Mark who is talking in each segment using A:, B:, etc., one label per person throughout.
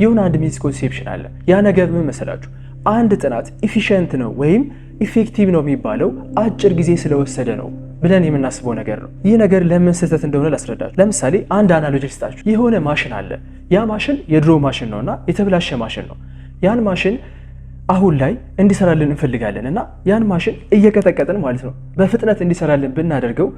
A: የሆነ አንድ ሚስኮንሴፕሽን አለ። ያ ነገር ምን መሰላችሁ? አንድ ጥናት ኢፊሽንት ነው ወይም ኢፌክቲቭ ነው የሚባለው አጭር ጊዜ ስለወሰደ ነው ብለን የምናስበው ነገር ነው። ይህ ነገር ለምን ስህተት እንደሆነ ላስረዳችሁ። ለምሳሌ አንድ አናሎጂ ልስጣችሁ። የሆነ ማሽን አለ። ያ ማሽን የድሮ ማሽን ነውና የተበላሸ ማሽን ነው። ያን ማሽን አሁን ላይ እንዲሰራልን እንፈልጋለን እና ያን ማሽን እየቀጠቀጥን ማለት ነው በፍጥነት እንዲሰራልን ብናደርገው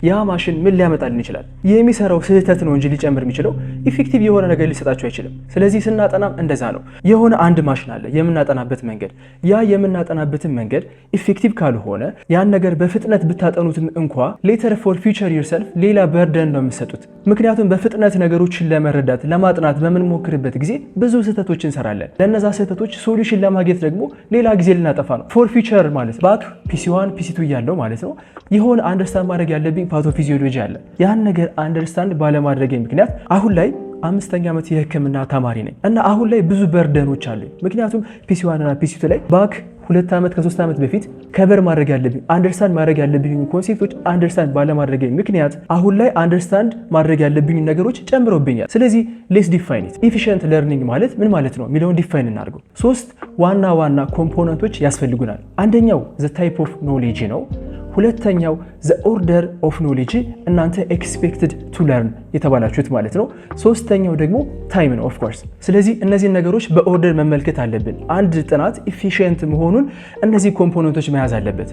A: ያ ማሽን ምን ሊያመጣልን ይችላል? የሚሰራው ስህተት ነው እንጂ ሊጨምር የሚችለው ኢፌክቲቭ የሆነ ነገር ሊሰጣችሁ አይችልም። ስለዚህ ስናጠናም እንደዛ ነው። የሆነ አንድ ማሽን አለ የምናጠናበት መንገድ። ያ የምናጠናበትን መንገድ ኢፌክቲቭ ካልሆነ ያን ነገር በፍጥነት ብታጠኑትም እንኳ ሌተር ፎር ፊውቸር ዩርሰልፍ ሌላ በርደን ነው የምትሰጡት። ምክንያቱም በፍጥነት ነገሮችን ለመረዳት ለማጥናት በምንሞክርበት ጊዜ ብዙ ስህተቶች እንሰራለን። ለነዛ ስህተቶች ሶሉሽን ለማግኘት ደግሞ ሌላ ጊዜ ልናጠፋ ነው። ፎር ፊውቸር ማለት ባክ ፒሲ1 ፒሲ2 እያለው ማለት ነው የሆነ አንደርስታንድ ማድረግ ያለብኝ ፓቶፊዚዮሎጂ አለ። ያን ነገር አንደርስታንድ ባለማድረግ ምክንያት አሁን ላይ 5ኛ ዓመት የሕክምና ተማሪ ነኝ እና አሁን ላይ ብዙ በርደኖች አሉ። ምክንያቱም ፒሲ1 እና ፒሲ2 ላይ ባክ 2 ዓመት ከ3 ዓመት በፊት ከበር ማድረግ ያለብኝ አንደርስታንድ ማድረግ ያለብኝ ኮንሴፕቶች አንደርስታንድ ባለማድረግ ምክንያት አሁን ላይ አንደርስታንድ ማድረግ ያለብኝ ነገሮች ጨምሮብኛል። ስለዚህ ሌትስ ዲፋይን ኢት። ኤፊሺየንት ለርኒንግ ማለት ምን ማለት ነው የሚለውን ዲፋይን እናድርገው። 3 ዋና ኮምፖነንቶች ያስፈልጉናል። አንደኛው ዘ ታይፕ ኦፍ ኖሌጅ ነው። ሁለተኛው ዘ ኦርደር ኦፍ ኖሌጅ እናንተ ኤክስፔክትድ ቱ ለርን የተባላችሁት ማለት ነው። ሶስተኛው ደግሞ ታይም ነው ኦፍ ኮርስ። ስለዚህ እነዚህን ነገሮች በኦርደር መመልከት አለብን። አንድ ጥናት ኢፊሺየንት መሆኑን እነዚህ ኮምፖነንቶች መያዝ አለበት።